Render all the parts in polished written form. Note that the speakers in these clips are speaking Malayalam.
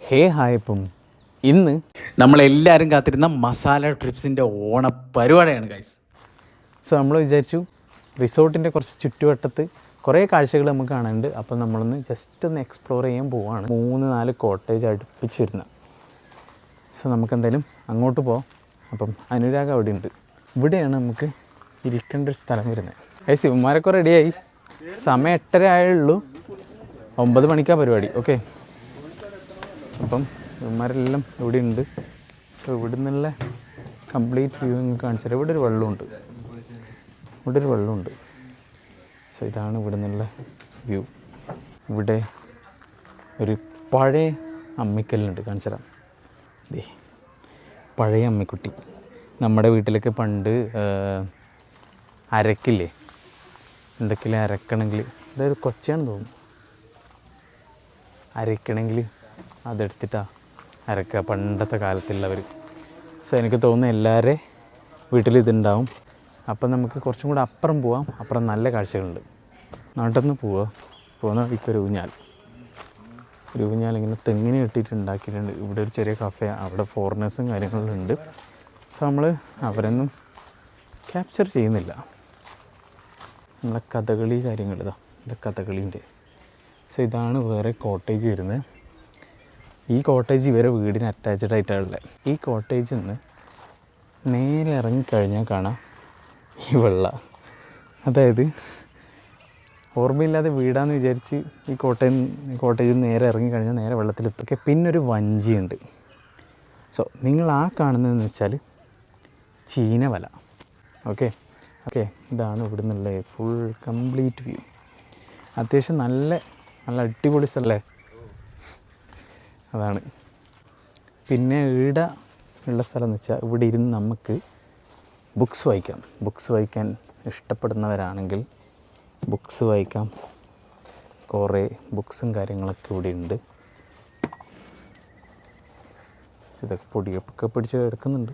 ഹായ് ഇപ്പം ഇന്ന് നമ്മളെല്ലാവരും കാത്തിരുന്ന മസാല ട്രിപ്സിൻ്റെ ഓണ പരിപാടിയാണ് ഗൈസ്. സോ നമ്മൾ വിചാരിച്ചു റിസോർട്ടിൻ്റെ കുറച്ച് ചുറ്റുവട്ടത്ത് കുറേ കാഴ്ചകൾ നമുക്ക് കാണാനുണ്ട്. അപ്പോൾ നമ്മളൊന്ന് ജസ്റ്റ് ഒന്ന് എക്സ്പ്ലോർ ചെയ്യാൻ പോവുകയാണ്. 3-4 കോട്ടേജ് അടുപ്പിച്ച് വരുന്ന. സോ നമുക്കെന്തായാലും അങ്ങോട്ട് പോവാം. അപ്പം അനുരാഗ് അവിടെ ഉണ്ട്. ഇവിടെയാണ് നമുക്ക് ഇരിക്കേണ്ട ഒരു സ്ഥലം വരുന്നത്. ഗൈസ് ഇവന്മാരൊക്കെ റെഡിയായി. സമയം 8:30 ആയുള്ളൂ. 9 മണിക്കാണ് പരിപാടി. ഓക്കെ, അപ്പം ഇവന്മാരെല്ലാം ഇവിടെ ഉണ്ട്. സോ ഇവിടെ നിന്നുള്ള കംപ്ലീറ്റ് വ്യൂ നിങ്ങൾക്ക് കാണിച്ചു തരാം. ഇവിടെ ഒരു വെള്ളമുണ്ട്. സോ ഇതാണ് ഇവിടെ നിന്നുള്ള വ്യൂ. ഇവിടെ ഒരു പഴയ അമ്മിക്കല്ലുണ്ട്, കാണിച്ചു തരാം. പഴയ അമ്മിക്കുട്ടി. നമ്മുടെ വീട്ടിലൊക്കെ പണ്ട് അരക്കില്ലേ, എന്തൊക്കെയും അരക്കണമെങ്കിൽ, ഇതൊരു കൊച്ചാണെന്ന് തോന്നുന്നു, അരക്കണമെങ്കിൽ അതെടുത്തിട്ടാണ് അരക്കുക പണ്ടത്തെ കാലത്തുള്ളവർ. സോ എനിക്ക് തോന്നുന്നു എല്ലാവരുടെ വീട്ടിൽ ഇതുണ്ടാവും. അപ്പം നമുക്ക് കുറച്ചും കൂടെ അപ്പുറം പോവാം. അപ്പുറം നല്ല കാഴ്ചകളുണ്ട്. നടന്ന് പോകുന്ന വഴിക്കൊരു ഊഞ്ഞാൽ ഇങ്ങനെ തെങ്ങിന് കെട്ടിയിട്ട് ഉണ്ടാക്കിയിട്ടുണ്ട്. ഇവിടെ ഒരു ചെറിയ കഫേ, അവിടെ ഫോറിനേഴ്സും കാര്യങ്ങളും ഉണ്ട്. സോ നമ്മൾ അവരൊന്നും ക്യാപ്ചർ ചെയ്യുന്നില്ല. നമ്മളെ കഥകളി കാര്യങ്ങൾ ഇത് കഥകളീൻ്റെ. സോ ഇതാണ് വേറെ കോട്ടേജ് വരുന്നത്. ഈ കോട്ടേജ് ഇവരെ വീടിന് അറ്റാച്ച്ഡ് ആയിട്ടാണുള്ളത്. ഈ കോട്ടേജിൽ നിന്ന് നേരെ ഇറങ്ങിക്കഴിഞ്ഞാൽ കാണാം ഈ വെള്ളം. അതായത് ഓർമ്മയില്ലാതെ വീടാന്ന് വിചാരിച്ച് ഈ കോട്ടേജിൽ നിന്ന് നേരെ ഇറങ്ങിക്കഴിഞ്ഞാൽ നേരെ വെള്ളത്തിലെത്തൊക്കെ. പിന്നൊരു വഞ്ചിയുണ്ട്. സോ നിങ്ങൾ ആ കാണുന്നതെന്ന് വെച്ചാൽ ചീനവല. ഓക്കെ, ഇതാണ് ഇവിടെ നിന്നുള്ള ഫുൾ കംപ്ലീറ്റ് വ്യൂ. അത്യാവശ്യം നല്ല അടിപൊളി സ്ഥലമല്ലേ. അതാണ്. പിന്നെ ഇവിടെ ഉള്ള സ്ഥലം എന്ന് വെച്ചാൽ ഇവിടെ ഇരുന്ന് നമുക്ക് ബുക്സ് വായിക്കാൻ ഇഷ്ടപ്പെടുന്നവരാണെങ്കിൽ ബുക്സ് വായിക്കാം. കുറേ ബുക്സും കാര്യങ്ങളൊക്കെ ഇവിടെ ഉണ്ട്. ഇതൊക്കെ പൊടിയൊക്കെ പിടിച്ച് കിടക്കുന്നുണ്ട്.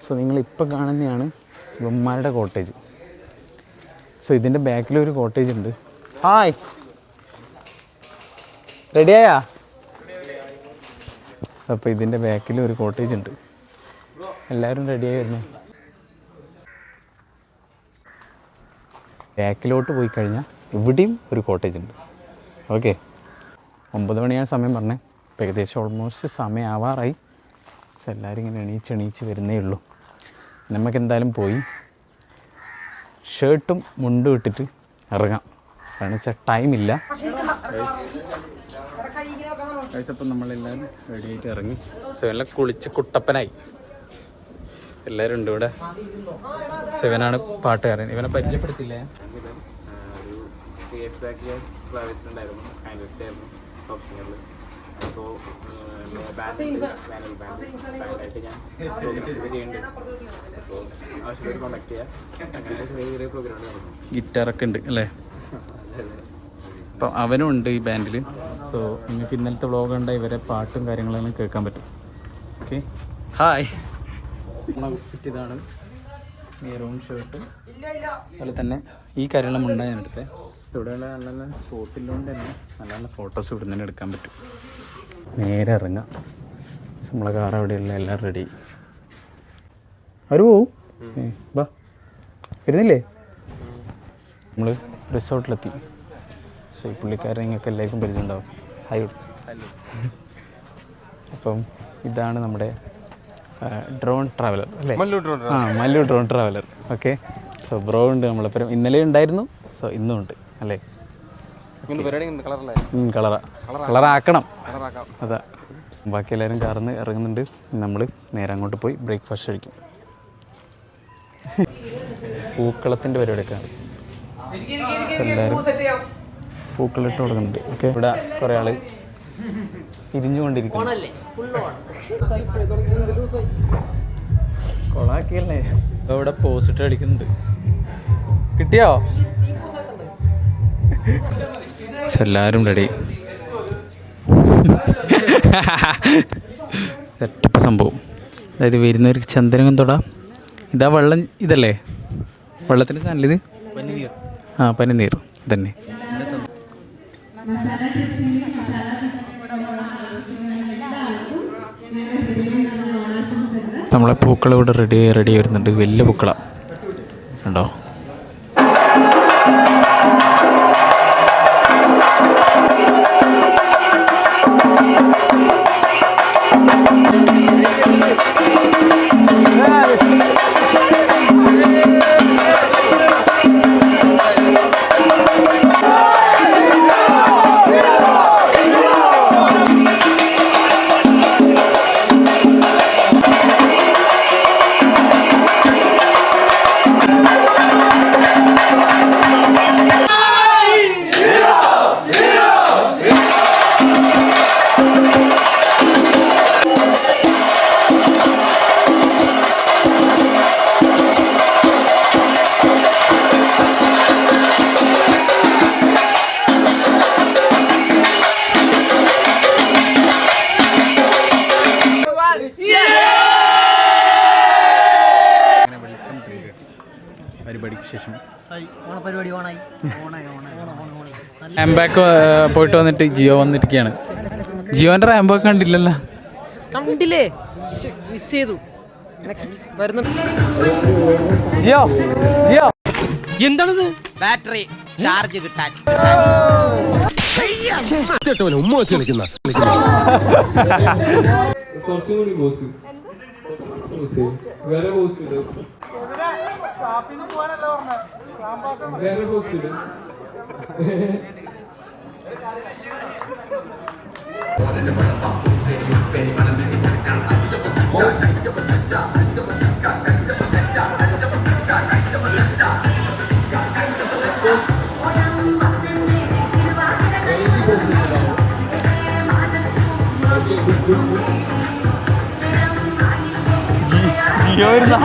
സോ നിങ്ങളിപ്പോൾ കാണുന്നതാണ് ഇവന്മാരുടെ കോട്ടേജ്. സോ ഇതിൻ്റെ ബാക്കിലൊരു കോട്ടേജ് ഉണ്ട്. ഹായ്, റെഡിയായാ? അപ്പോൾ ഇതിൻ്റെ ബാക്കിൽ ഒരു കോട്ടേജ് ഉണ്ട്. എല്ലാവരും റെഡിയായി വരുന്നു. ബാക്കിലോട്ട് പോയി കഴിഞ്ഞാൽ ഇവിടെയും ഒരു കോട്ടേജ് ഉണ്ട്. ഓക്കെ, 9 മണിയാണ് സമയം പറഞ്ഞത്. ഇപ്പോൾ ഏകദേശം ഓൾമോസ്റ്റ് സമയം ആവാറായി. സോ എല്ലാവരും ഇങ്ങനെ എണീച്ച് വരുന്നേ ഉള്ളൂ. നമുക്കെന്തായാലും പോയി ഷർട്ടും മുണ്ടും ഇട്ടിട്ട് ഇറങ്ങാം. കാരണം വെച്ചാൽ ടൈമില്ല. അപ്പം നമ്മളെല്ലാവരും റെഡിയായിട്ട് ഇറങ്ങി. സോ എല്ലാം കുളിച്ച് കുട്ടപ്പനായി എല്ലാവരും ഉണ്ട് ഇവിടെ. സെവനാണ് പാട്ടുകാരൻ. ഇവനെ പരിചയപ്പെടുത്തില്ലേ? അപ്പോൾ ഗിറ്റാറൊക്കെ ഉണ്ട് അല്ലേ? അപ്പം അവനും ഉണ്ട് ഈ ബാൻഡിൽ. സോ നിങ്ങൾക്ക് ഇന്നലത്തെ വ്ളോഗ് കണ്ട ഇവരെ പാട്ടും കാര്യങ്ങളെല്ലാം കേൾക്കാൻ പറ്റും. Okay, hi. ഔട്ട്ഫിറ്റ് ഇതാണ്. Maroon shirt. അതുപോലെ തന്നെ ഈ കാര്യമെല്ലാം മുണ്ടാണ് ഞാൻ എടുത്തത്. ഇവിടെയുള്ള നല്ല നല്ല സ്പോട്ടിലുകൊണ്ട് തന്നെ നല്ല നല്ല ഫോട്ടോസ് ഇവിടെ നിന്ന് എടുക്കാൻ പറ്റും. നേരെ ഇറങ്ങാം. നമ്മളെ കാർ അവിടെയുള്ള എല്ലാം റെഡി. അവർ പോവും. ബാ, വരുന്നില്ലേ? നമ്മൾ റിസോർട്ടിലെത്തി. സോ ഈ പുള്ളിക്കാരൻ നിങ്ങൾക്ക് എല്ലാവർക്കും പരിചയമുണ്ടാവും. ഹായ്. അപ്പം ഇതാണ് നമ്മുടെ ഡ്രോൺ ട്രാവലർ അല്ലേ? Mallu drone traveller. Okay, so bro ഉണ്ട് നമ്മളെപ്പരം. ഇന്നലെ ഉണ്ടായിരുന്നു. സോ ഇന്നും ഉണ്ട് അല്ലേ? കളറാക്കണം. അതാ. ബാക്കി എല്ലാവരും കാർന്ന് ഇറങ്ങുന്നുണ്ട്. നമ്മൾ നേരെ അങ്ങോട്ട് പോയി ബ്രേക്ക്ഫാസ്റ്റ് കഴിക്കും. പൂക്കളത്തിൻ്റെ പരിപാടിയൊക്കെയാണ്. എല്ലാവരും പൂക്കളിട്ട് കൊടുക്കുന്നുണ്ട്. ഓക്കെ, ഇവിടെ കുറേ ആൾ ഇരിഞ്ഞുകൊണ്ടിരിക്കുന്നു. കൊളാക്കിയല്ലേ? ഇവിടെ പോസ്റ്റ് അടിക്കുന്നുണ്ട്. കിട്ടിയോ? എല്ലാവരും റെഡി. സെറ്റപ്പ് സംഭവം. അതായത് വരുന്നവർക്ക് ചന്ദനകം തൊടാം. ഇതാ വെള്ളം, ഇതല്ലേ വെള്ളത്തിൻ്റെ സാധനം? ഇത് പനിനീർ ഇതന്നെ. നമ്മളെ പൂക്കൾ ഇവിടെ റെഡി വരുന്നുണ്ട്. വലിയ പൂക്കളാണ് കണ്ടോ. പരിപാടിക്ക് ശേഷം റാംബാക്ക് പോയിട്ട് വന്നിട്ട് ജിയോ വന്നിരിക്കുകയാണ്. ജിയോന്റെ റാംബാക്ക് കണ്ടില്ലല്ലോ. കണ്ടില്ലേ, മിസ് ചെയ്തു. ജിയോ ജിയോ എന്താണത്? ബാറ്ററി ചാർജ് കിട്ടാൻ ഉമ്മ വെച്ച് കളിക്കുന്ന കുറച്ചുകൂടി ബോസ് വേറെ ബോസ് വേറെ ബോസ് ജിയോ വരുന്ന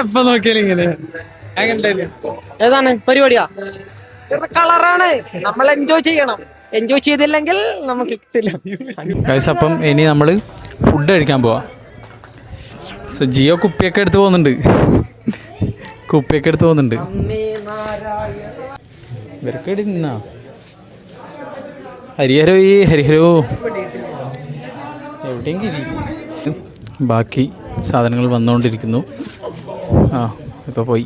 എപ്പ നോക്കിയാലും ഇങ്ങനെ ഏതാണ് പരിപാടിയാ? കളറാണ്, നമ്മൾ എൻജോയ് ചെയ്യണം. എൻജോയ് ചെയ്തില്ലെങ്കിൽ നമുക്ക് കിട്ടില്ല. അപ്പം ഇനി നമ്മൾ ഫുഡ് കഴിക്കാൻ പോവാ. സോ ജിയോ കുപ്പിയൊക്കെ എടുത്ത് പോകുന്നുണ്ട്. ഇവരൊക്കെ നിന്നാ ഹരിഹരോ ഹരിഹരോ എവിടെയെങ്കിലും ബാക്കി സാധനങ്ങൾ വന്നുകൊണ്ടിരിക്കുന്നു. ഇപ്പോൾ പോയി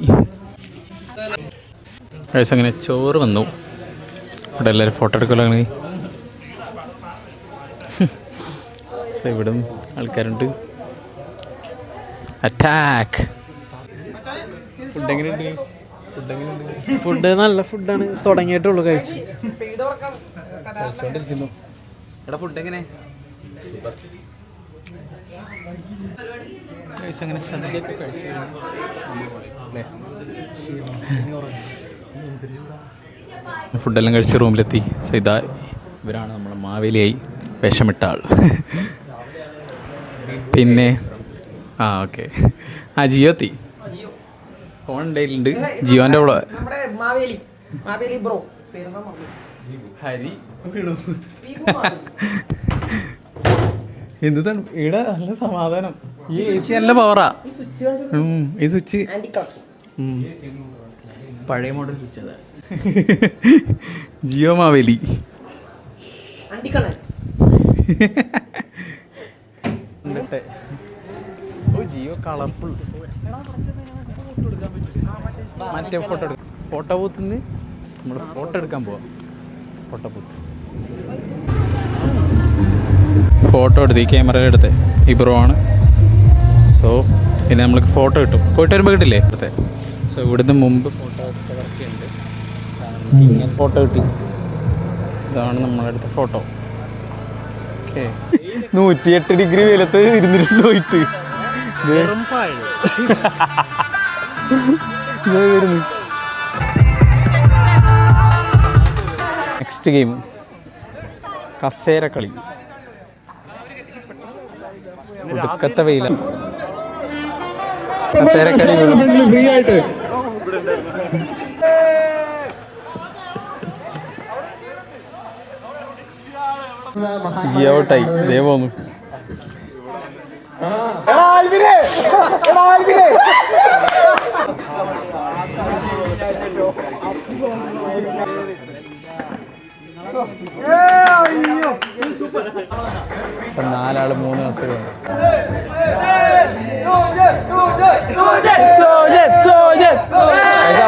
അങ്ങനെ ചോറ് വന്നു. ഇവിടെ എല്ലാവരും ഫോട്ടോ എടുക്കലാണ്. ഇവിടെ ആൾക്കാരുണ്ട്. അറ്റാക്ക്. ഫുഡ് എങ്ങനെയുണ്ട്? ഫുഡ് നല്ല ഫുഡാണ്. തുടങ്ങിയിട്ടുള്ളൂ, കഴിച്ചു. എടാ ഫുഡ് എങ്ങനെ? അങ്ങനെ സദ്യയൊക്കെ കഴിച്ചു. ഫുഡെല്ലാം കഴിച്ച് റൂമിലെത്തി. ഇതാ ഇവരാണ് നമ്മളെ മാവേലിയായി വിഷമിട്ട ആൾ. പിന്നെ ഓക്കെ ജിയോ എത്തി. ഫോൺ ഉണ്ടായിട്ടുണ്ട്. ജിയോൻ്റെ ഹരി എന്താണ് ഇവിടെ നല്ല സമാധാനം. ഈ എ സി നല്ല പവറാ. ഈ സ്വിച്ച് പഴയ മോഡൽ സ്വിച്ച് അതാ. ജിയോ മാവേലി. ജിയോ കളർഫുൾ. മറ്റേ ഫോട്ടോ ബൂത്തിൽ നിന്ന് നമ്മൾ ഫോട്ടോ എടുക്കാൻ പോവാം. ഫോട്ടോ എടുത്ത് ഈ ക്യാമറയിൽ എടുത്തേ. ഈ ബ്രോ ആണ്. സോ പിന്നെ നമ്മൾക്ക് ഫോട്ടോ കിട്ടും. പോയിട്ട് വരുമ്പോൾ കിട്ടില്ലേ എടുത്തേ. സോ ഇവിടുന്ന് മുമ്പ് ഫോട്ടോ എടുത്തവർക്കുണ്ട്. ഇങ്ങനെ ഫോട്ടോ കിട്ടി. ഇതാണ് നമ്മളടുത്ത ഫോട്ടോ. ഓക്കെ, 108 ഡിഗ്രി വെയിലത്ത് ഇരുന്നിട്ട് പോയിട്ട് നെക്സ്റ്റ് ഗെയിം കസേരക്കളി. ഒടുക്കത്തെ വെയില കസേരക്കളി ഫ്രീ ആയിട്ട് ജിയോട്ടായി ദേ പോന്നു. ഇപ്പം 4 ആള് 3 കസേരയുണ്ട്.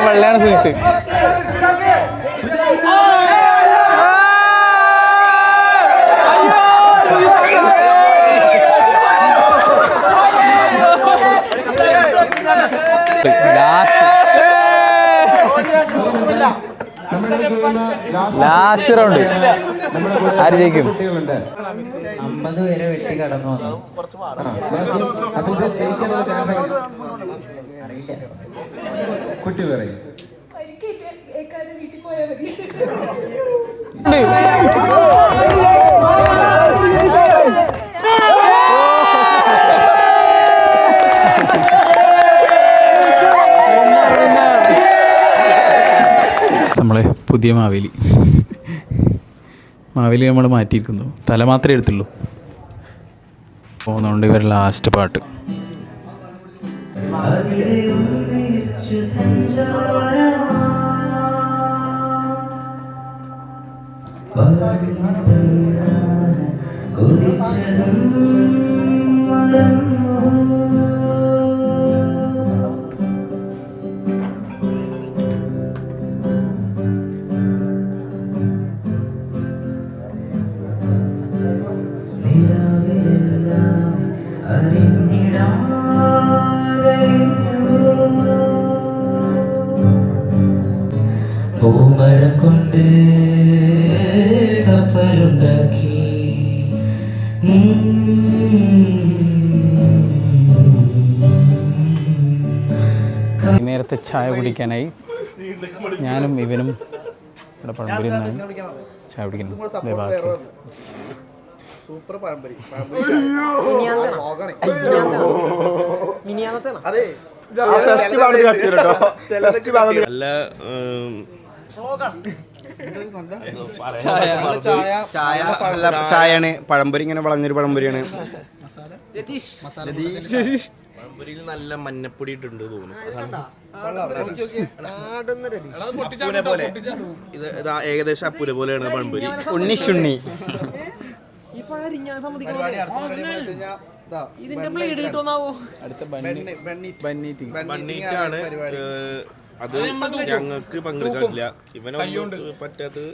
വെള്ളയാണ് സീറ്റ്. ലാസ്റ്റ് റൗണ്ട് ആര് ജയിക്കും? 50 പേരെ വെട്ടി കടന്നു വന്നു. കുട്ടി പറയും വീട്ടിൽ പോയാൽ മതി. നമ്മളെ പുതിയ മാവേലി നമ്മൾ മാറ്റിയിരിക്കുന്നു. തല മാത്രമേ എടുത്തുള്ളൂ. പോകുന്നതുകൊണ്ട് ഇവർ ലാസ്റ്റ് പാട്ട്. പൂമരം കൊണ്ട് കപ്പലുണ്ടാക്കി നേരത്തെ ചായ കുടിക്കാനായി ഞാനും ഇവനും ഇവിടെ പഴംപൊരി ചായ കുടിക്കുന്നു. സൂപ്പർ പഴംപൊരി. നല്ല ചായയാണ്. പഴംപൊരി ഇങ്ങനെ വളഞ്ഞൊരു പഴംപൊരിയാണ്. പഴംപൊരിയിൽ നല്ല മഞ്ഞപ്പൊടി ഇട്ടുണ്ട് തോന്നുന്നു. പോലെ ഇത് ഏകദേശം അപ്പൂര പോലെയാണ് പഴംപൊരി. ഉണ്ണിശുണ്ണി ഇതിന്റെ ബ്ലേഡ് കിട്ടുന്നാവോ? ബണ്ണീറ്റാണ്. അത് ഞങ്ങൾക്ക് പങ്കെടുക്കാനില്ല. ഇവനൊന്നും പറ്റാത്തത്.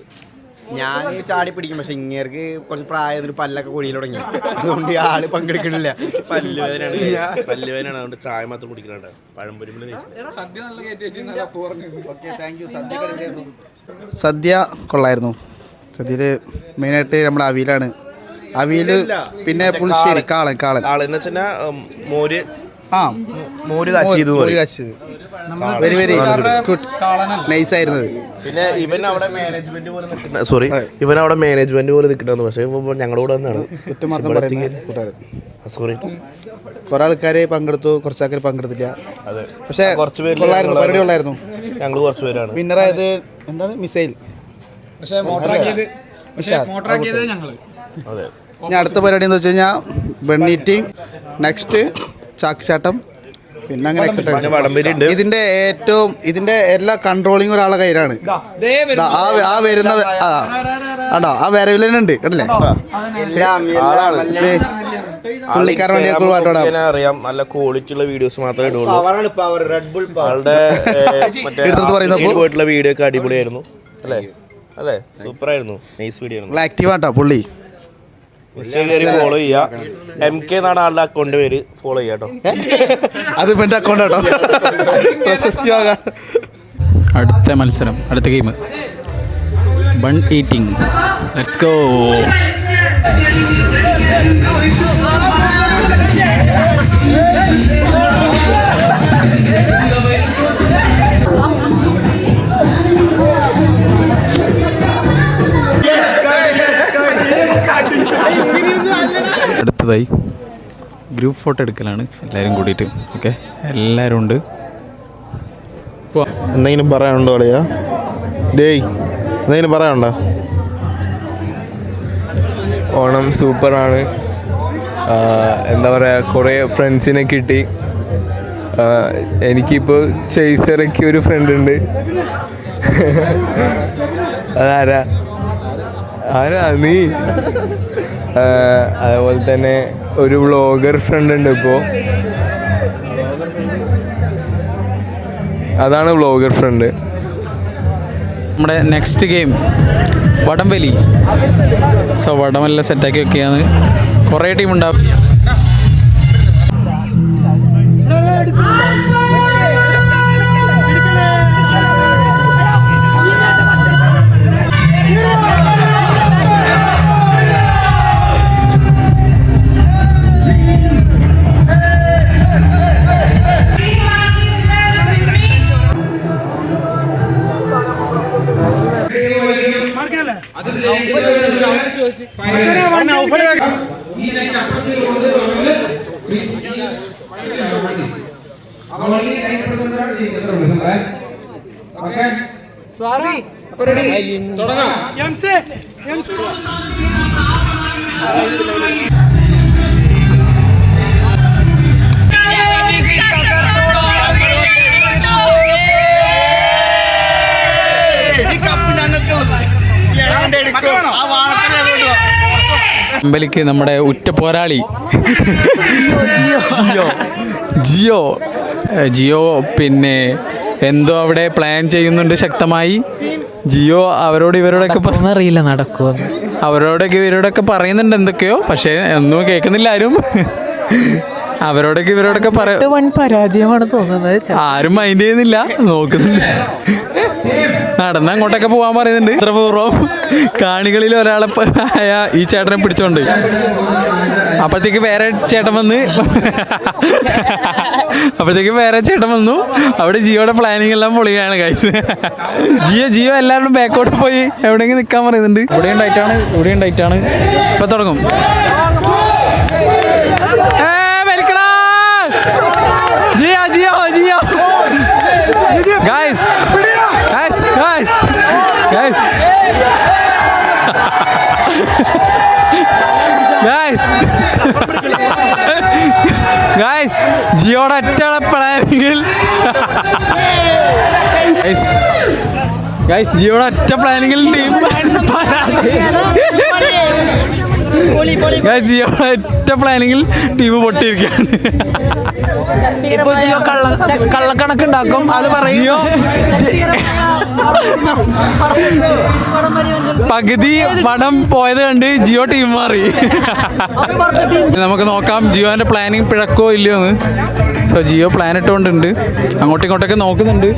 ഞാൻ ചാടി പിടിക്കും, പക്ഷെ ഇങ്ങേർക്ക് കുറച്ച് പ്രായത്തിന് പല്ലൊക്കെ കൊടിയിൽ തുടങ്ങി. അതുകൊണ്ട് ആള് പങ്കെടുക്കണില്ല. പല്ലുവേനാണ്. അതുകൊണ്ട് ചായ മാത്രം കുടിക്കണുണ്ട്. പഴംപൊരി സദ്യ കൊള്ളായിരുന്നു. സദ്യയിൽ മെയിനായിട്ട് നമ്മുടെ അവിയലാണ്. അവിയൽ, പിന്നെ പുളിശ്ശേരി, കാളൻ എന്ന് വെച്ചാൽ മോര് മോര് കാച്ചിയത് വെരി വെരി ഗുഡ്, നൈസ് ആയിരുന്നത്. പിന്നെ ഇവൻ അവിടെ മാനേജ്മെന്റ് പോലെ നിൽക്കണമെന്ന്, പക്ഷേ ഞങ്ങളുടെ കൂടെ തന്നെയാണ് കുറ്റമാത്രം പറയുന്നത് കൂട്ടുകാരൻ. കുറെ ആൾക്കാര് പങ്കെടുത്തു, കുറച്ച് ആൾക്കാർ പങ്കെടുത്തില്ല. പക്ഷെ കൊള്ളായിരുന്നു, പരിപാടി കൊള്ളായിരുന്നു. ഞങ്ങൾ കുറച്ച് പേരാണ്. വിന്നറായത് എന്താണ്? മിസൈൽ. ഞാൻ അടുത്ത പരിപാടി എന്ന് വെച്ച് കഴിഞ്ഞാൽ ബണ്ണീറ്റി, നെക്സ്റ്റ് ചാക്ചാട്ടം, പിന്നെ അങ്ങനെ ഇതിന്റെ എല്ലാ കൺട്രോളിങ് ഒരാളെ കയ്യിലാണ്. ആ വരുന്ന ആ വരവിലുണ്ട് കണ്ടില്ലേ? പുള്ളിക്കാരൻ വേണ്ടി അറിയാം. നല്ല ക്വാളിറ്റി ഉള്ള വീഡിയോസ് മാത്രമേ ഇടുള്ളൂ. പോയിട്ടുള്ള വീഡിയോ ഒക്കെ അടിപൊളിയായിരുന്നു അല്ലേ? അതെ, സൂപ്പർ ആയിരുന്നു. നൈസ് വീഡിയോ ആയിരുന്നു. ആക്റ്റീവ് ആട്ടോ പുള്ളി. ഫോളോ ചെയ്യാ. MK എന്നാണ് ആളുടെ അക്കൗണ്ട് പേര്. ഫോളോ ചെയ്യാട്ടോ. അത് എന്റെ അക്കൗണ്ട് ആട്ടോ. പ്രശസ്തി. അടുത്ത മത്സരം, അടുത്ത game bun eating. Let's go. അടുത്തതായി ഗ്രൂപ്പ് ഫോട്ടോ എടുക്കലാണ് എല്ലാവരും കൂടിയിട്ട്. ഓക്കെ, എല്ലാവരും ഉണ്ട്. എന്തെങ്കിലും പറയാനുണ്ടോ അളിയാ? ഡേയ് എന്തെങ്കിലും പറയാനുണ്ടോ? ഓണം സൂപ്പറാണ്. എന്താ പറയുക, കുറേ ഫ്രണ്ട്സിനെ കിട്ടി. എനിക്കിപ്പോൾ ചേസറയ്ക്ക് ഒരു ഫ്രണ്ട് ഉണ്ട്. അതാരാ നീ? അതേപോലെ തന്നെ ഒരു വ്ളോഗർ ഫ്രണ്ട് ഉണ്ട് ഇപ്പോൾ. അതാണ് വ്ളോഗർ ഫ്രണ്ട്. നമ്മുടെ നെക്സ്റ്റ് ഗെയിം വടംവലി. സോ വടമെല്ലാം സെറ്റാക്കി വെക്കുകയാണ്. കുറേ ടീം ഉണ്ടാവും. അമ്പലിക്ക് നമ്മുടെ ഉറ്റ പോരാളി ജിയോ പിന്നെ എന്തോ അവിടെ പ്ലാൻ ചെയ്യുന്നുണ്ട് ശക്തമായി. ജിയോ അവരോട് ഇവരോടൊക്കെ അറിയില്ല നടക്കുമോ, അവരോടൊക്കെ ഇവരോടൊക്കെ പറയുന്നുണ്ട് എന്തൊക്കെയോ, പക്ഷേ ഒന്നും കേൾക്കുന്നില്ല ആരും. അവരോടൊക്കെ ഇവരോടൊക്കെ വൻ പരാജയമാണ് തോന്നുന്നത്. ആരും മൈൻഡ് ചെയ്യുന്നില്ല, നോക്കുന്നില്ല. നടന്ന് അങ്ങോട്ടൊക്കെ പോകാൻ പറയുന്നുണ്ട്. ഇത്രപൂർവ്വം കാണികളിൽ ഒരാളെ ആയ ഈ ചേട്ടനെ പിടിച്ചോണ്ട് അപ്പോഴത്തേക്ക് വേറെ ചേട്ടൻ വന്നു. അവിടെ ജിയോയുടെ പ്ലാനിങ് എല്ലാം പൊളിയാണ് ഗൈസ്. ജിയോ എല്ലാവരും ബാക്കോട്ട് പോയി എവിടെയെങ്കിലും നിൽക്കാൻ പറയുന്നുണ്ട്. ഇവിടെ ഉണ്ടായിട്ടാണ് ഇപ്പൊ തുടങ്ങും. ജിയോ ഗൈസ് ജിയോടെ ഒറ്റ പ്ലാനിങ്ങിൽ ജിയോടെ ഒറ്റ പ്ലാനിങ്ങിൽ ടീം ജിയോടെ ഒറ്റ പ്ലാനിങ്ങിൽ ടീം പൊട്ടിയിരിക്കുകയാണ്. ഇപ്പൊ ജിയോ കള്ളക്കണക്കുണ്ടാക്കും, അത് പറയും. പകുതി പടം പോയത് കണ്ട് ജിയോ ടീം മാറി. നമുക്ക് നോക്കാം ജിയോന്റെ പ്ലാനിങ് പിഴക്കോ ഇല്ലയോ എന്ന്. സോ ജിയോ പ്ലാൻ ഇട്ടുകൊണ്ടുണ്ട്, അങ്ങോട്ടും ഇങ്ങോട്ടൊക്കെ നോക്കുന്നുണ്ട്.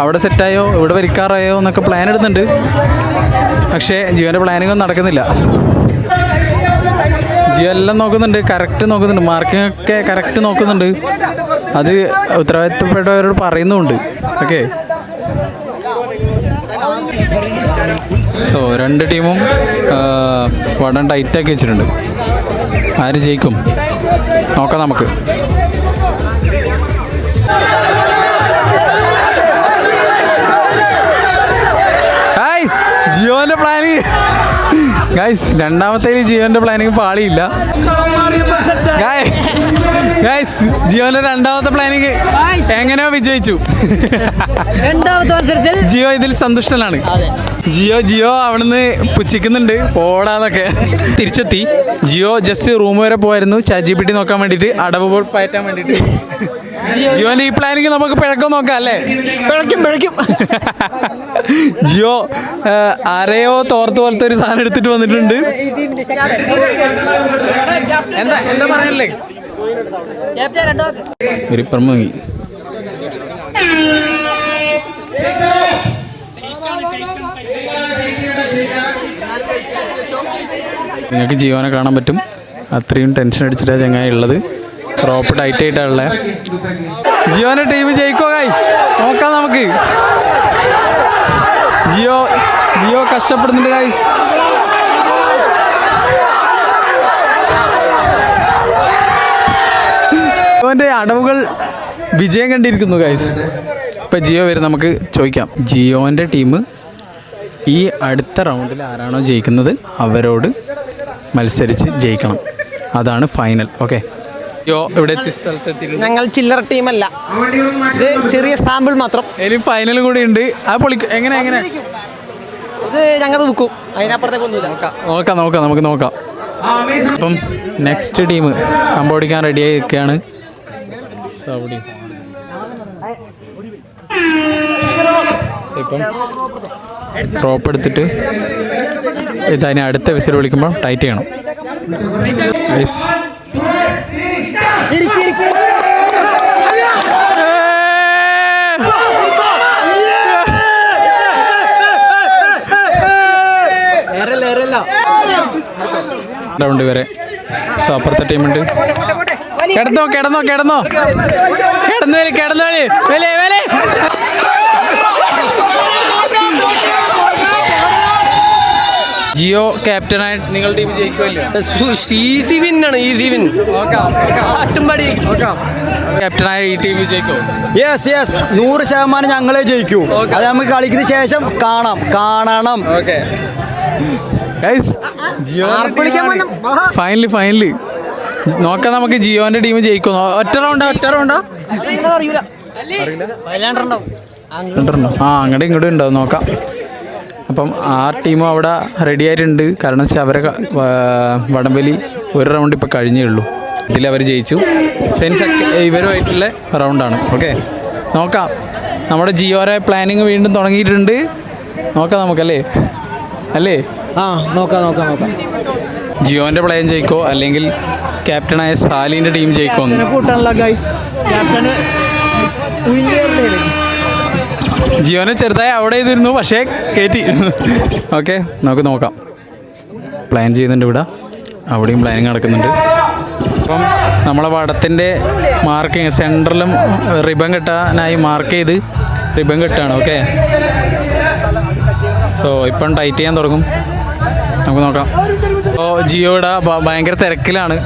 അവിടെ സെറ്റായോ ഇവിടെ വരിക്കാറായോ എന്നൊക്കെ പ്ലാൻ ഇടുന്നുണ്ട്. പക്ഷേ ജിയോന്റെ പ്ലാനിങ് ഒന്നും നടക്കുന്നില്ല. ജിയോ എല്ലാം നോക്കുന്നുണ്ട്, കറക്റ്റ് നോക്കുന്നുണ്ട്, മാർക്കിംഗ് ഒക്കെ കറക്റ്റ് നോക്കുന്നുണ്ട്. അത് ഉത്തരവാദിത്തപ്പെട്ടവരോട് പറയുന്നുമുണ്ട്. ഓക്കെ, സോ രണ്ട് ടീമും വടം ടൈറ്റാക്കി വെച്ചിട്ടുണ്ട്. ആര് ജയിക്കും നോക്കാം നമുക്ക്. ജിയോന്റെ പ്ലാനിങ് രണ്ടാമത്തെ ജിയോന്റെ പ്ലാനിങ് പാളിയില്ല. ജിയോന്റെ രണ്ടാമത്തെ പ്ലാനിങ് എങ്ങനെയോ വിജയിച്ചു. ജിയോ ഇതിൽ സന്തുഷ്ടനാണ്. ജിയോ അവിടുന്ന് പുച്ഛിക്കുന്നുണ്ട് പോടാന്നൊക്കെ. തിരിച്ചെത്തി. ജിയോ ജസ്റ്റ് റൂം വരെ പോയായിരുന്നു ChatGPT നോക്കാൻ വേണ്ടിയിട്ട്, അടവ് പയറ്റാൻ വേണ്ടിയിട്ട്. ജിയോന്റെ ഈ പ്ലാനിങ് നമുക്ക് പിഴക്കം നോക്കാം അല്ലേ? പിഴയ്ക്കും. ജിയോ ആരെയോ തോർത്ത് പോലത്തെ ഒരു സാധനം എടുത്തിട്ട് വന്നിട്ടുണ്ട്. എന്താ പറയാനല്ലേ? ഒരു പ്രമുഖി നിങ്ങൾക്ക് ജിയോനെ കാണാൻ പറ്റും. അത്രയും ടെൻഷൻ അടിച്ചിട്ടാണ് ചങ്ങായി ഉള്ളത്. റോപ്പ് ടൈറ്റ് ആയിട്ടാണ് ഉള്ളത്. ജിയോന്റെ ടീം ജയിക്കോ ഗൈസ്? നോക്കാം നമുക്ക്. ജിയോ കഷ്ടപ്പെടുന്നുണ്ട് ഗൈസ്. ജിയോന്റെ അടവുകൾ വിജയം കണ്ടിരിക്കുന്നു ഗൈസ്. ഇപ്പം ജിയോ വരും, നമുക്ക് ചോദിക്കാം. ജിയോന്റെ ടീം ഈ അടുത്ത റൗണ്ടിൽ ആരാണോ ജയിക്കുന്നത് അവരോട് മത്സരിച്ച് ജയിക്കണം. അതാണ് ഫൈനൽ. ഓക്കെ, ജിയോ ഇവിടെ എത്തി സ്ഥലത്തെത്തി. ഞങ്ങൾ ചില്ലറ ടീമല്ല, ഇത് ചെറിയ സാമ്പിൾ മാത്രം. ഇനി ഫൈനൽ കൂടി ഉണ്ട്. ആ പൊളി എങ്ങനെ ഇത് ഞങ്ങൾ വെക്കും, അതിനപ്പുറത്തേക്കൊന്നുമില്ല. നോക്കാം നമുക്ക് നോക്കാം. അപ്പം നെക്സ്റ്റ് ടീം കമ്പോടിക്കാൻ റെഡിയായി നിൽക്കുകയാണ്. സൗദി ഇപ്പം ഡ്രോപ്പ് എടുത്തിട്ട് ഇതിന് അടുത്ത വിസിൽ വിളിക്കുമ്പോൾ ടൈറ്റ് ചെയ്യണം. റൗണ്ട് വരെ. സോ അപ്പുറത്തെ ടീമുണ്ട്. കിടന്നോ ജിയോ ക്യാപ്റ്റനായിട്ട് നിങ്ങൾ ടീം ജയിക്കുമല്ലോ. ഈസി വിൻ ആണ്, ഈസി വിൻ. ക്യാപ്റ്റനായ ഈ ടീം ജയിക്കോ? യെസ് 100% ഞങ്ങളെ ജയിക്കൂ. അത് നമുക്ക് കളിക്കുന്ന ശേഷം കാണണം. ഫൈനല് നോക്കാം നമുക്ക്. ജിയോന്റെ ടീം ജയിക്കും. ഒറ്റ റൗണ്ടാ? അങ്ങോട്ടും ഇങ്ങോട്ടും ഉണ്ടാവും. നോക്കാം. അപ്പം ആ ടീമും അവിടെ റെഡി ആയിട്ടുണ്ട്. കാരണം വെച്ചാൽ അവരെ വടംവലി ഒരു റൗണ്ട് ഇപ്പോൾ കഴിഞ്ഞേ ഉള്ളൂ. ഇതിലവർ ജയിച്ചു. ഇവരുമായിട്ടുള്ള റൗണ്ടാണ്. ഓക്കെ, നോക്കാം. നമ്മുടെ ജിയോയുടെ പ്ലാനിങ് വീണ്ടും തുടങ്ങിയിട്ടുണ്ട്. നോക്കാം നമുക്കല്ലേ? നോക്കാം. ജിയോന്റെ പ്ലെയർ ജയിക്കോ അല്ലെങ്കിൽ ക്യാപ്റ്റനായ സാലിന്റെ ടീം ജയിക്കോ? ജിയോനെ ചെറുതായി അവിടെ ചെയ്തിരുന്നു, പക്ഷേ കയറ്റി. ഓക്കെ, നമുക്ക് നോക്കാം. പ്ലാൻ ചെയ്യുന്നുണ്ട് ഇവിടെ, അവിടെയും പ്ലാനിങ് നടക്കുന്നുണ്ട്. അപ്പം നമ്മളെ വടത്തിൻ്റെ മാർക്കിങ് സെൻറ്ററിലും റിബൺ കെട്ടാനായി മാർക്ക് ചെയ്ത് റിബൺ കെട്ടാണ്. ഓക്കെ, സോ ഇപ്പം ടൈറ്റ് ചെയ്യാൻ തുടങ്ങും. നമുക്ക് നോക്കാം. അപ്പോൾ ജിയോയുടെ ഭയങ്കര തിരക്കിലാണ്.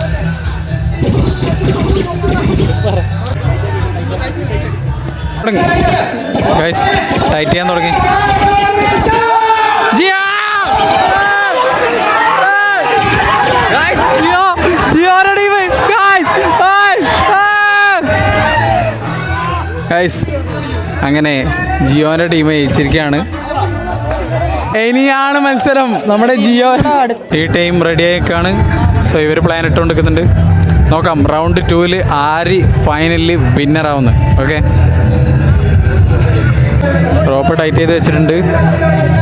ഗൈസ് ടൈറ്റ് ചെയ്യാൻ തുടങ്ങി. ഗൈസ് അങ്ങനെ ജിയോന്റെ ടീം ജയിച്ചിരിക്കുകയാണ്. ഇനിയാണ് മത്സരം. നമ്മുടെ ജിയോ ഈ ടീം റെഡി ആയിക്കാണ്. സോ ഇവർ പ്ലാൻ ഇട്ടുകൊണ്ടിരിക്കുന്നുണ്ട്. നോക്കാം റൗണ്ട് 2 ആര് ഫൈനലിൽ വിന്നറാവുന്നത്. ഓക്കെ, റോപ്പ് ടൈറ്റ് ചെയ്ത് വെച്ചിട്ടുണ്ട്.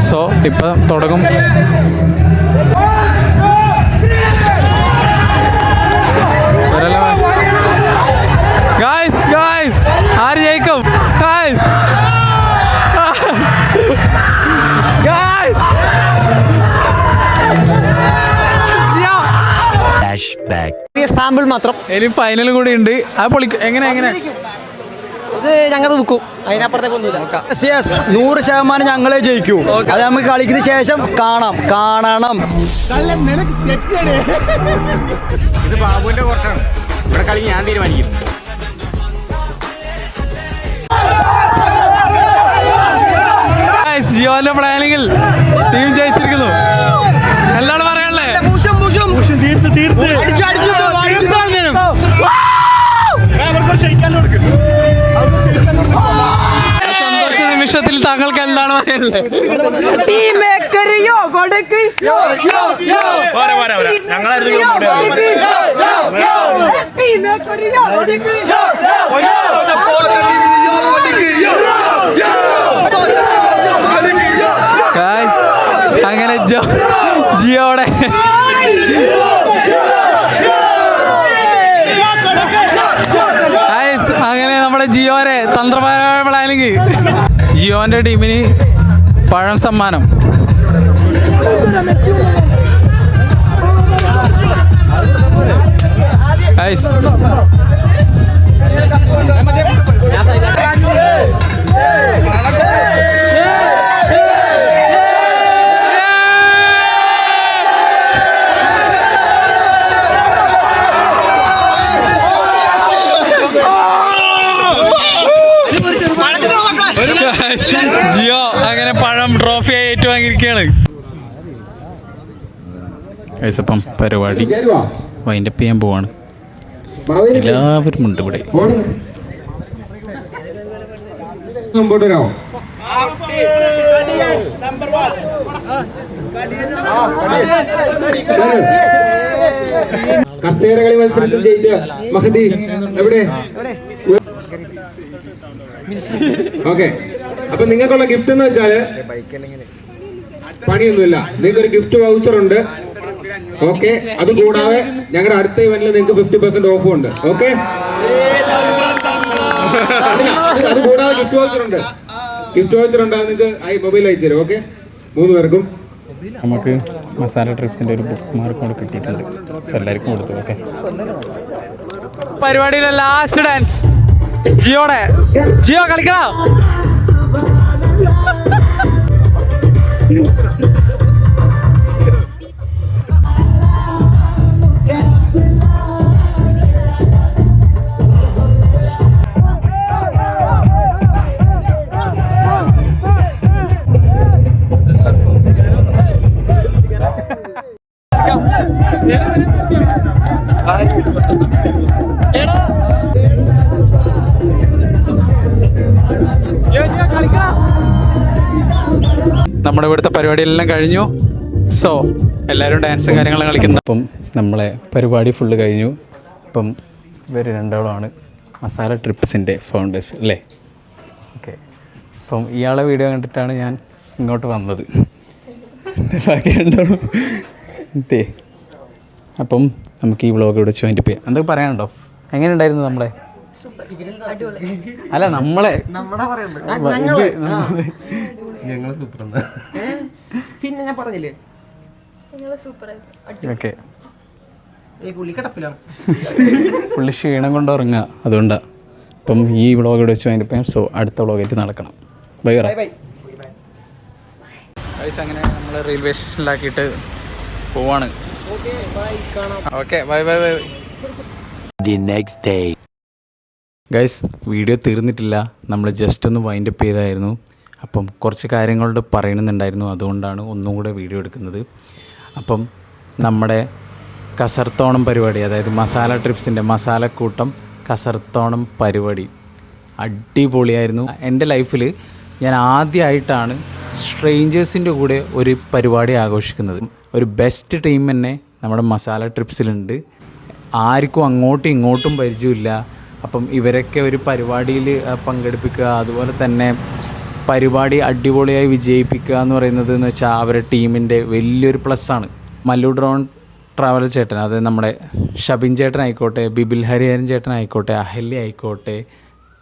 സോ ഇപ്പം തുടങ്ങും. ഗായ്സ് ആര് ജയിക്കും? സാമ്പിൾ മാത്രം. ഇനി ഫൈനലും കൂടി ഉണ്ട്. ആ പൊളി എങ്ങനെ ഇത് ഞങ്ങൾ വെക്കും, അതിനപ്പുറത്തേക്കൊന്നുമില്ല. 100% ഞങ്ങളെ ജയിക്കൂ. അത് നമുക്ക് കളിക്കുന്ന ശേഷം കാണണം. ഇത് ബാബുവിന്റെ കോർട്ടാണ്. ഇവിടെ കളി ഞാൻ തീരുമാനിക്കും. ജിയോന്റെ പ്ലാനിങ്ങിൽ ടീം ജയിച്ചിരിക്കുന്നു. എന്താണ് പറയാനുള്ളത്? സന്തോഷ നിമിഷത്തിൽ താങ്കൾക്ക് എന്താണ് പറയാനുള്ളത്? അങ്ങനെ ജിയോടെ അങ്ങനെ നമ്മുടെ ജിയോരെ തന്ത്രപരമായ പ്ലാനിങ്. ജിയോന്റെ ടീമിന് പഴം സമ്മാനം. Guys. ജിയോ അങ്ങനെ പഴം ട്രോഫി ഏറ്റുവാങ്ങിയിരിക്കുകയാണ്. അപ്പം പരിപാടി വൈൻഡപ്പ് ചെയ്യാൻ പോവാണ്. എല്ലാവരും ഉണ്ട് ഇവിടെ. കസേരകളി മത്സരത്തിൽ ജയിച്ച മഹദി എവിടെ? ഓക്കെ, അപ്പൊ നിങ്ങൾക്കുള്ള ഗിഫ്റ്റ് എന്ന് വെച്ചാല് പണിയൊന്നുമില്ല, നിങ്ങൾക്ക് ഒരു ഗിഫ്റ്റ് വൗച്ചർ ഉണ്ട്. ഓക്കെ, അത് കൂടാതെ ഞങ്ങളുടെ അടുത്ത ഇവന്റിൽ നിങ്ങൾക്ക് 50% ഓഫും ഉണ്ട്. ഓക്കെ, അത് കൂടാതെ ഗിഫ്റ്റ് വൗച്ചർ ഉണ്ട്. ഗിഫ്റ്റ് വൗച്ചർ ഉണ്ട്, അത് നിങ്ങൾക്ക് മൊബൈൽ അയച്ചു തരും. ഓക്കെ, 3 പേർക്കും. നമുക്ക് മസാല ട്രിപ്സിൻ്റെ ഒരു ബുക്ക് മാർക്ക് കൂടെ കിട്ടിയിട്ടുണ്ട്. സോ എല്ലാവർക്കും കൊടുത്തു. ഓക്കെ, പരിപാടിയിലെ ലാസ്റ്റ് ഡാൻസ് ജിയോടെ. ജിയോ കളിക്കണോ? നമ്മുടെ ഇവിടുത്തെ പരിപാടിയെല്ലാം കഴിഞ്ഞു. സോ എല്ലാവരും ഡാൻസും കാര്യങ്ങളും കളിക്കുന്നു. അപ്പം നമ്മളെ പരിപാടി ഫുള്ള് കഴിഞ്ഞു. അപ്പം ഇവർ രണ്ടാളുമാണ് മസാല ട്രിപ്സിൻ്റെ ഫൗണ്ടേഴ്സ് അല്ലേ? ഓക്കെ, അപ്പം ഇയാളെ വീഡിയോ കണ്ടിട്ടാണ് ഞാൻ ഇങ്ങോട്ട് വന്നത്. ബാക്കി രണ്ടാളും എന്തേ. അപ്പം നമുക്ക് ഈ വ്ളോഗ് ഇവിടെ വെച്ച് വൈൻഡപ്പ് ചെയ്യാം. എന്തൊക്കെ പറയാനുണ്ടോ? എങ്ങനെ ഉണ്ടായിരുന്നു നമ്മളെ? അല്ല നമ്മളെ പിന്നെ ഞാൻ പറഞ്ഞില്ലേ ഓക്കെ. പുള്ളി ക്ഷീണം കൊണ്ട് ഉറങ്ങുക, അതുകൊണ്ടാ. അപ്പം ഈ വ്ളോഗ് ഇവിടെ വെച്ച് വൈൻഡപ്പ് ചെയ്യാം. സോ അടുത്ത വ്ളോഗായിട്ട് നടക്കണം. Bye bye. അങ്ങനെ നമ്മൾ റെയിൽവേ സ്റ്റേഷനിലാക്കിയിട്ട് പോവാണ്. Okay, bye bye bye. Guys, video തീർന്നിട്ടില്ല. നമ്മൾ ജസ്റ്റ് ഒന്ന് വൈൻഡപ്പ് ചെയ്തായിരുന്നു. അപ്പം കുറച്ച് കാര്യങ്ങളോട് പറയണമെന്നുണ്ടായിരുന്നു, അതുകൊണ്ടാണ് ഒന്നും കൂടെ വീഡിയോ എടുക്കുന്നത്. അപ്പം നമ്മുടെ കസർത്തോണം പരിപാടി, അതായത് മസാല ട്രിപ്സിൻ്റെ മസാലക്കൂട്ടം കസർത്തോണം പരിപാടി അടിപൊളിയായിരുന്നു. എൻ്റെ ലൈഫിൽ ഞാൻ ആദ്യമായിട്ടാണ് സ്ട്രേഞ്ചേഴ്സിൻ്റെ കൂടെ ഒരു പരിപാടി ആഘോഷിക്കുന്നത്. ഒരു ബെസ്റ്റ് ടീം തന്നെ നമ്മുടെ മസാല ട്രിപ്സിലുണ്ട്. ആർക്കും അങ്ങോട്ടും ഇങ്ങോട്ടും പരിചയമില്ല. അപ്പം ഇവരൊക്കെ ഒരു പരിപാടിയിൽ പങ്കെടുപ്പിക്കുക, അതുപോലെ തന്നെ പരിപാടി അടിപൊളിയായി വിജയിപ്പിക്കുക എന്ന് പറയുന്നത് എന്ന് വെച്ചാൽ അവരുടെ ടീമിൻ്റെ വലിയൊരു പ്ലസ്സാണ്. മല്ലു ഡ്രോൺ ട്രാവൽ ചേട്ടൻ, അതായത് നമ്മുടെ ഷബിൻ ചേട്ടനായിക്കോട്ടെ, ബിബിൽ ഹരിഹരൻ ചേട്ടനായിക്കോട്ടെ, അഹല്യ ആയിക്കോട്ടെ,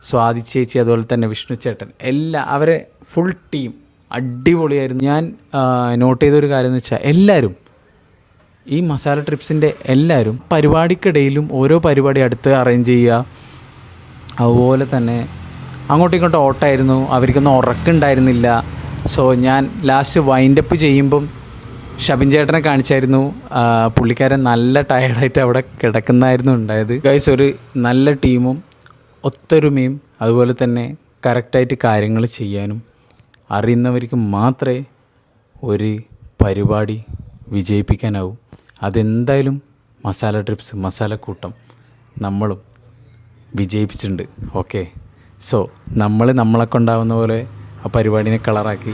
സ്വാതി ചേച്ചി, അതുപോലെ തന്നെ വിഷ്ണു ചേട്ടൻ, അവരെ ഫുൾ ടീം അടിപൊളിയായിരുന്നു. ഞാൻ നോട്ട് ചെയ്തൊരു കാര്യം എന്ന് വെച്ചാൽ എല്ലാവരും ഈ മസാല ട്രിപ്സിൻ്റെ എല്ലാവരും പരിപാടിക്കിടയിലും ഓരോ പരിപാടി അടുത്ത് അറേഞ്ച് ചെയ്യുക. അതുപോലെ തന്നെ അങ്ങോട്ടും ഇങ്ങോട്ടും ഓട്ടമായിരുന്നു, അവർക്കൊന്നും ഉറക്കുണ്ടായിരുന്നില്ല. സോ ഞാൻ ലാസ്റ്റ് വൈൻഡപ്പ് ചെയ്യുമ്പം ഷബിൻ ചേട്ടനെ കാണിച്ചായിരുന്നു. പുള്ളിക്കാരൻ നല്ല ടയർഡായിട്ട് അവിടെ കിടക്കുന്നതായിരുന്നു ഉണ്ടായത്. ഗൈസ്, ഒരു നല്ല ടീമും ഒത്തൊരുമയും അതുപോലെ തന്നെ കറക്റ്റായിട്ട് കാര്യങ്ങൾ ചെയ്യാനും അറിയുന്നവർക്ക് മാത്രമേ ഒരു പരിപാടി വിജയിപ്പിക്കാനാവും. അതെന്തായാലും മസാല ട്രിപ്സ് മസാലക്കൂട്ടം നമ്മളും വിജയിപ്പിച്ചിട്ടുണ്ട്. ഓക്കെ, സോ നമ്മളെ കൊണ്ടാവുന്ന പോലെ ആ പരിപാടിനെ കളറാക്കി,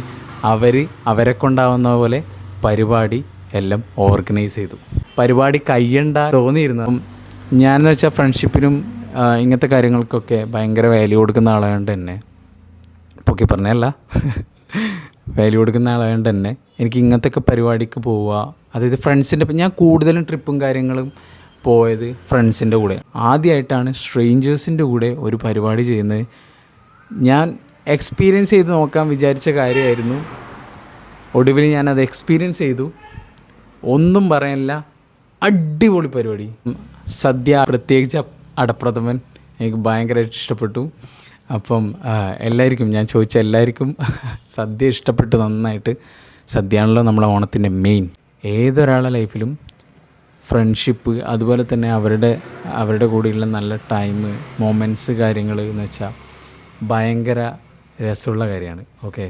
അവരെ കൊണ്ടാവുന്ന പോലെ പരിപാടി എല്ലാം ഓർഗനൈസ് ചെയ്തു. പരിപാടി കഴിയണ്ട തോന്നിയിരുന്നു. ഞാനെന്ന് വെച്ചാൽ ഫ്രണ്ട്ഷിപ്പിനും ഇങ്ങനത്തെ കാര്യങ്ങൾക്കൊക്കെ ഭയങ്കര വാല്യൂ കൊടുക്കുന്ന ആളായതുകൊണ്ട് തന്നെ, പൊക്കി പറഞ്ഞല്ല, വാല്യൂ കൊടുക്കുന്ന ആളായതുകൊണ്ട് തന്നെ എനിക്ക് ഇങ്ങനത്തെ പരിപാടിക്ക് പോവുക, അതായത് ഫ്രണ്ട്സിൻ്റെ, ഞാൻ കൂടുതലും ട്രിപ്പും കാര്യങ്ങളും പോയത് ഫ്രണ്ട്സിൻ്റെ കൂടെ. ആദ്യമായിട്ടാണ് സ്ട്രേഞ്ചേഴ്സിൻ്റെ കൂടെ ഒരു പരിപാടി ചെയ്യുന്നത്. ഞാൻ എക്സ്പീരിയൻസ് ചെയ്ത് നോക്കാൻ വിചാരിച്ച കാര്യമായിരുന്നു. ഒടുവിൽ ഞാനത് എക്സ്പീരിയൻസ് ചെയ്തു. ഒന്നും പറയാനില്ല, അടിപൊളി പരിപാടി. സദ്യ, പ്രത്യേകിച്ച് അടപ്രഥമൻ എനിക്ക് ഭയങ്കരമായിട്ട് ഇഷ്ടപ്പെട്ടു. അപ്പം എല്ലാവർക്കും, ഞാൻ ചോദിച്ച എല്ലാവർക്കും സദ്യ ഇഷ്ടപ്പെട്ടു നന്നായിട്ട്. സദ്യയാണല്ലോ നമ്മളെ ഓണത്തിൻ്റെ മെയിൻ. ഏതൊരാളുടെ ലൈഫിലും ഫ്രണ്ട്ഷിപ്പ്, അതുപോലെ തന്നെ അവരുടെ കൂടെയുള്ള നല്ല ടൈം, മൊമെൻറ്റ്സ്, കാര്യങ്ങൾ എന്ന് വെച്ചാൽ ഭയങ്കര രസമുള്ള കാര്യമാണ്. ഓക്കെ,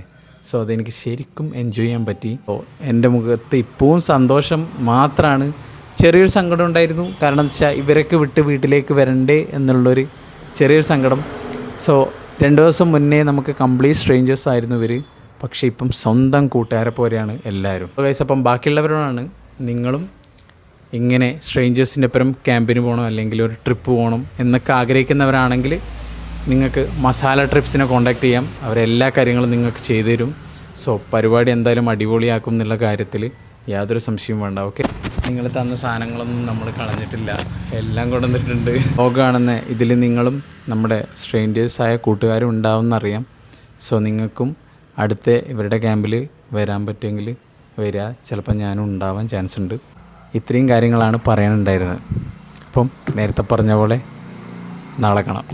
സോ അതെനിക്ക് ശരിക്കും എൻജോയ് ചെയ്യാൻ പറ്റി. എൻ്റെ മുഖത്ത് ഇപ്പോഴും സന്തോഷം മാത്രമാണ്. ചെറിയൊരു സങ്കടം ഉണ്ടായിരുന്നു, കാരണം എന്താ വെച്ചാൽ ഇവരൊക്കെ വിട്ട് വീട്ടിലേക്ക് വരണ്ടേ എന്നുള്ളൊരു ചെറിയൊരു സങ്കടം. സോ 2 ദിവസം മുന്നേ നമുക്ക് കംപ്ലീറ്റ് സ്ട്രേഞ്ചേഴ്സ് ആയിരുന്നു ഇവർ, പക്ഷേ ഇപ്പം സ്വന്തം കൂട്ടുകാരെ പോലെയാണ് എല്ലാവരും. ഗൈസ്, അപ്പം ബാക്കിയുള്ളവരോടാണ്, നിങ്ങളും ഇങ്ങനെ സ്ട്രേഞ്ചേഴ്സിൻ്റെ ഒപ്പം ക്യാമ്പിന് പോകണം അല്ലെങ്കിൽ ഒരു ട്രിപ്പ് പോകണം എന്നൊക്കെ ആഗ്രഹിക്കുന്നവരാണെങ്കിൽ നിങ്ങൾക്ക് മസാല ട്രിപ്സിനെ കോൺടാക്റ്റ് ചെയ്യാം. അവരെല്ലാ കാര്യങ്ങളും നിങ്ങൾക്ക് ചെയ്തു തരും. സോ പരിപാടി എന്തായാലും അടിപൊളിയാക്കും എന്നുള്ള കാര്യത്തിൽ യാതൊരു സംശയവും വേണ്ട. ഓക്കെ, നിങ്ങൾ തന്ന സാധനങ്ങളൊന്നും നമ്മൾ കളഞ്ഞിട്ടില്ല, എല്ലാം കൊണ്ടുവന്നിട്ടുണ്ട്. കാണുന്ന ഇതിൽ നിങ്ങളും നമ്മുടെ സ്ട്രേഞ്ചേഴ്സായ കൂട്ടുകാരും ഉണ്ടാവുമെന്നറിയാം. സോ നിങ്ങൾക്കും അടുത്ത ഇവരുടെ ക്യാമ്പിൽ വരാൻ പറ്റുമെങ്കിൽ വരിക. ചിലപ്പോൾ ഞാനും ഉണ്ടാവാൻ ചാൻസ് ഉണ്ട്. ഇത്രയും കാര്യങ്ങളാണ് പറയാനുണ്ടായിരുന്നത്. അപ്പം നേരത്തെ പറഞ്ഞ പോലെ നാളെ കാണാം.